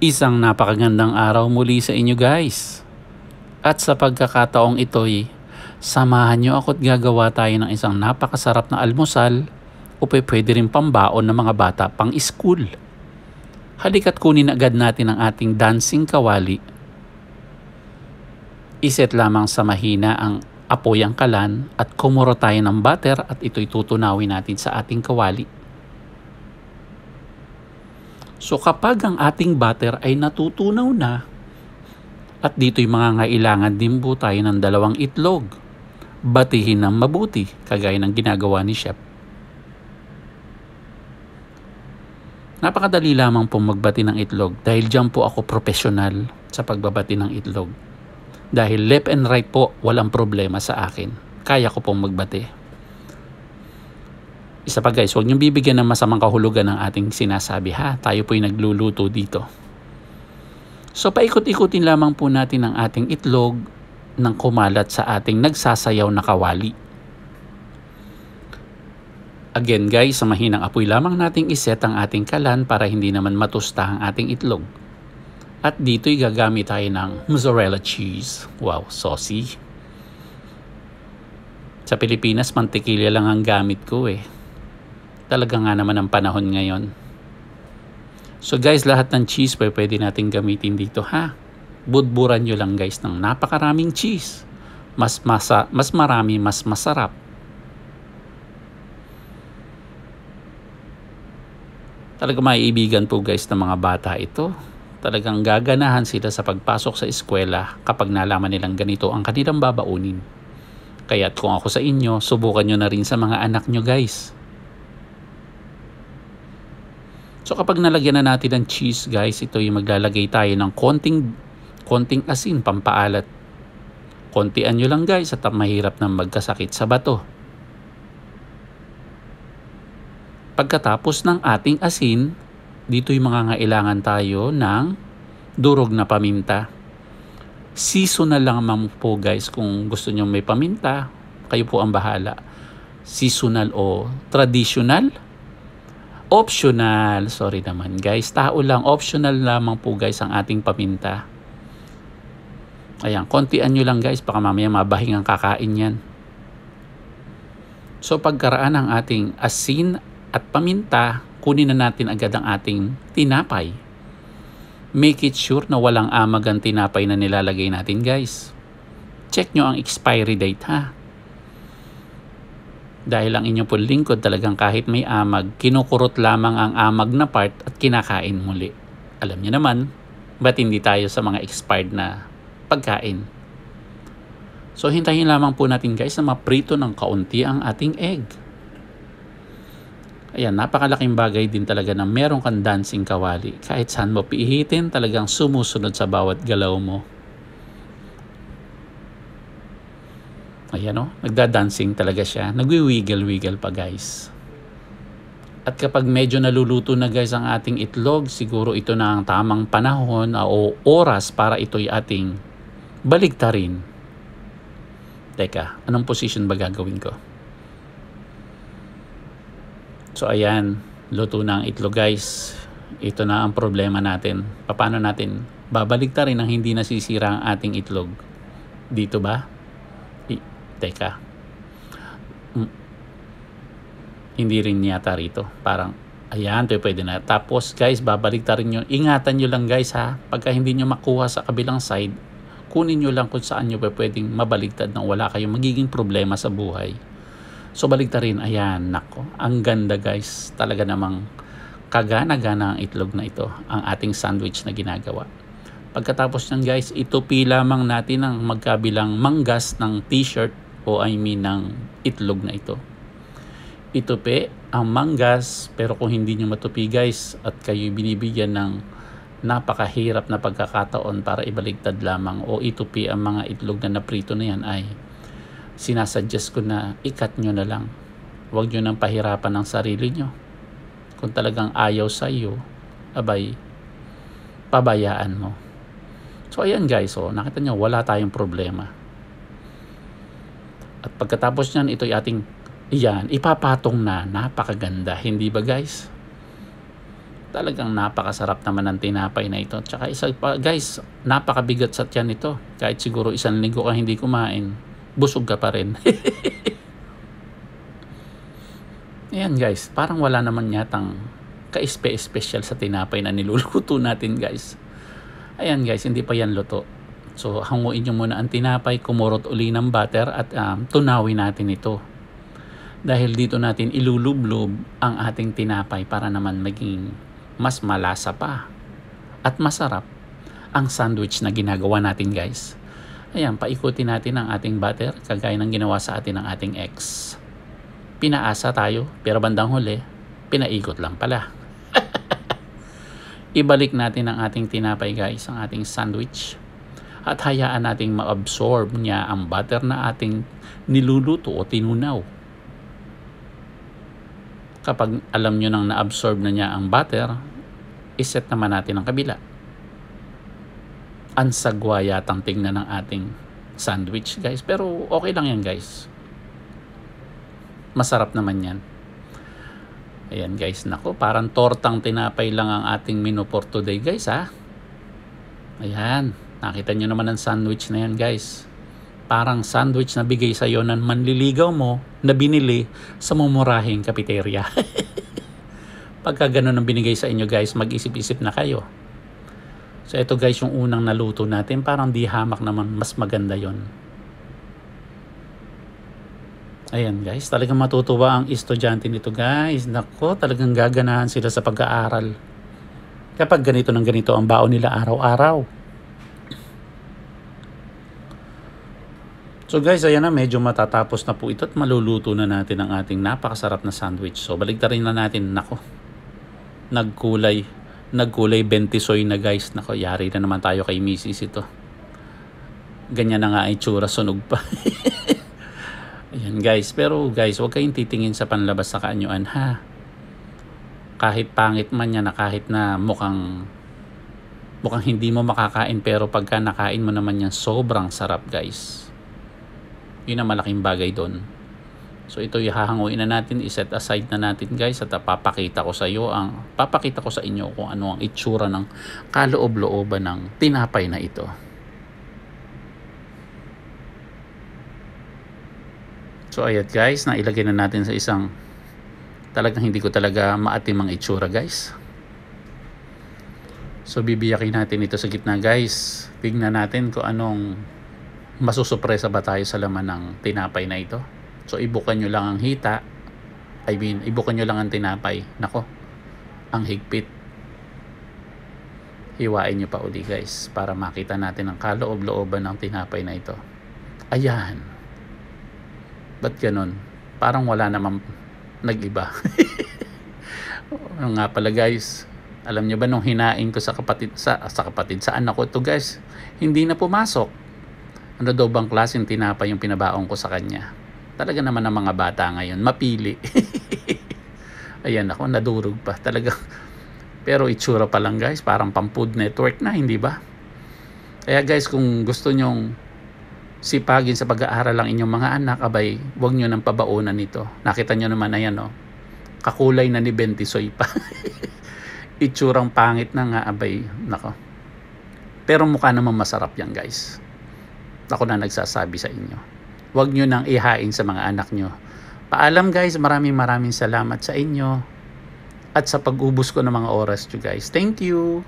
Isang napakagandang araw muli sa inyo guys. At sa pagkakataong ito'y, samahan nyo ako't gagawa tayo ng isang napakasarap na almusal o pwede rin pambaon ng mga bata pang school. Halika't kunin agad natin ang ating dancing kawali. Iset lamang sa mahina ang apoy ang kalan at kumuro tayo ng butter at ito'y tutunawin natin sa ating kawali. So kapag ang ating butter ay natutunaw na, at dito'y mangangailangan din po tayo ng 2 itlog, batihin ng mabuti kagaya ng ginagawa ni Chef. Napakadali lamang po magbati ng itlog dahil dyan po ako profesional sa pagbabati ng itlog. Dahil left and right po, walang problema sa akin. Kaya ko pong magbati. Isa pa guys, huwag niyong bibigyan ng masamang kahulugan ng ating sinasabi ha. Tayo po'y nagluluto dito. So paikot-ikutin lamang po natin ang ating itlog ng kumalat sa ating nagsasayaw na kawali. Again guys, sa mahinang apoy lamang nating iset ang ating kalan para hindi naman matusta ang ating itlog. At dito'y gagamit tayo ng mozzarella cheese. Wow, saucy. Sa Pilipinas, mantikilya lang ang gamit ko eh. Talaga nga naman ang panahon ngayon. So guys, lahat ng cheese pwede natin gamitin dito ha. Budburan nyo lang guys ng napakaraming cheese. Mas marami, mas masarap. Talaga maiibigan po guys ng mga bata ito. Talagang gaganahan sila sa pagpasok sa eskwela kapag nalaman nilang ganito ang kanilang babaunin. Kaya't kung ako sa inyo, subukan nyo na rin sa mga anak nyo guys. So kapag nalagyan na natin ng cheese guys, ito yung maglalagay tayo ng konting asin, pampaalat. Kontian nyo lang guys at mahirap na magkasakit sa bato. Pagkatapos ng ating asin, dito yung mangangailangan tayo ng durog na paminta. Seasonal lang naman po guys, kung gusto nyo may paminta, kayo po ang bahala. Seasonal o traditional? Optional, sorry naman guys, tao lang, optional lamang po guys ang ating paminta. Ayan, kontian nyo lang guys, baka mamaya mabahing ang kakain yan. So pagkaraan ng ating asin at paminta, kunin na natin agad ang ating tinapay. Make it sure na walang amag ang tinapay na nilalagay natin guys. Check nyo ang expiry date ha. Dahil ang inyong pong lingkod talagang kahit may amag, kinukurot lamang ang amag na part at kinakain muli. Alam niyo naman, ba't hindi tayo sa mga expired na pagkain? So hintayin lamang po natin guys na maprito ng kaunti ang ating egg. Ayan, napakalaking bagay din talaga na meron kang dancing kawali. Kahit saan mo pihitin, talagang sumusunod sa bawat galaw mo. Ayan o, nagda-dancing talaga siya. Nagwi-wiggle-wiggle pa guys. At kapag medyo naluluto na guys ang ating itlog, siguro ito na ang tamang panahon o oras para ito'y ating baligtarin. Teka, anong position ba gagawin ko? So ayan, luto na ang itlog guys. Ito na ang problema natin. Paano natin babaligtarin nang hindi nasisira ang ating itlog? Dito ba? Teka. Hindi rin yata rito. Parang, ayan, ito pwede na. Tapos guys, babaligtarin nyo. Ingatan nyo lang guys ha. Pagka hindi nyo makuha sa kabilang side, kunin nyo lang kung saan nyo pwedeng mabaligtad nang wala kayong magiging problema sa buhay. So baligtarin, ayan, nako. Ang ganda guys. Talaga namang kagana-gana ang itlog na ito. Ang ating sandwich na ginagawa. Pagkatapos nyan guys, itupi lamang natin ang magkabilang manggas ng t-shirt o ng itlog na ito. Itupi ang manggas, pero kung hindi nyo matupi guys at kayo binibigyan ng napakahirap na pagkakataon para ibaligtad lamang o itupi ang mga itlog na naprito na yan, ay sinasuggest ko na ikat nyo na lang. Huwag nyo nang pahirapan ng sarili nyo. Kung talagang ayaw sa iyo, abay, pabayaan mo. So ayan guys, nakita nyo, wala tayong problema. At pagkatapos nyan, ito'y ating, ipapatong na, napakaganda. Hindi ba guys? Talagang napakasarap naman ng tinapay na ito. Tsaka isa pa guys, napakabigat sa tiyan nito. Kahit siguro 1 linggo ka hindi kumain, busog ka pa rin. Ayan guys, parang wala naman yatang ka-espe-espesyal sa tinapay na niluluto natin guys. Ayan guys, hindi pa yan luto. So hanguin nyo muna ang tinapay, kumurot uli ng butter at tunawin natin ito. Dahil dito natin ilulublob ang ating tinapay para naman maging mas malasa pa at masarap ang sandwich na ginagawa natin guys. Ayan, paikutin natin ang ating butter kagaya ng ginawa sa atin ng ating ex. Pinaasa tayo pero bandang huli, pinaikot lang pala. Ibalik natin ang ating tinapay guys, ang ating sandwich. At hayaan nating ma-absorb niya ang butter na ating niluluto o tinunaw. Kapag alam nyo nang na-absorb na niya ang butter, iset naman natin ang kabila. Ansagwa yatang tingnan ng ating sandwich guys. Pero okay lang yan guys. Masarap naman yan. Ayan guys, nako, parang tortang tinapay lang ang ating menu for today guys ha. Ayan, nakita nyo naman ang sandwich na yan guys. Parang sandwich na bigay sa iyo ng manliligaw mo na binili sa mumurahing cafeteria. Pagka ganun ang binigay sa inyo guys, mag-isip-isip na kayo. So ito guys yung unang naluto natin, parang di hamak naman, mas maganda yon. Ayan guys, talagang matutuwa ang estudyante nito guys. Nako, talagang gaganahan sila sa pag-aaral. Kapag ganito ng ganito ang baon nila araw-araw. So guys, ayan na, medyo matatapos na po ito at maluluto na natin ang ating napakasarap na sandwich. So baligtarin na natin, nako. Nagkulay bentisoy na guys. Nako, yari na naman tayo kay misis ito. Ganyan na nga ay tsura, sunog pa. Ayan guys, pero guys, huwag kayong titingin sa panlabas sa kaanyuan ha. Kahit pangit man yan, na kahit na mukhang hindi mo makakain, pero pagka nakain mo naman yan, sobrang sarap guys. Yun ang malaking bagay doon. So ito ihahanguin na natin, i-set aside na natin guys, at papakita ko sa inyo kung ano ang itsura ng kaloob-looban ng tinapay na ito. So ayan guys, nailagay na natin sa isang, talagang hindi ko talaga maatim ang itsura guys. So bibiyakin natin ito sa gitna guys. Tingnan natin kung anong masusupresa ba tayo sa laman ng tinapay na ito. So ibukan nyo lang ang hita, ibukan nyo lang ang tinapay. Nako, ang higpit. Hiwain nyo pa uli guys para makita natin ang kaloob-looban ng tinapay na ito. Ayan. Ba't ganun? Parang wala namang nag-iba. Nga pala guys, alam nyo ba nung hinain ko sa anak ko ito guys, hindi na pumasok. Ano daw bang klaseng tinapay yung pinabaong ko sa kanya? Talaga naman ang mga bata ngayon, mapili. Ayan ako, nadurog pa talaga. Pero itsura pa lang guys, parang pang Food Network na, hindi ba? Kaya guys, kung gusto nyong sipagin sa pag-aaral ang inyong mga anak, abay, huwag nyo nang pabaunan nito. Nakita nyo naman, ayan o, kakulay na ni Bentisoy pa. Itsurang pangit na nga, abay, nako. Pero mukha naman masarap yan guys. Ako na nagsasabi sa inyo. Huwag nyo nang ihain sa mga anak nyo. Paalam guys, maraming salamat sa inyo at sa pag-ubos ko ng mga oras nyo guys. Thank you!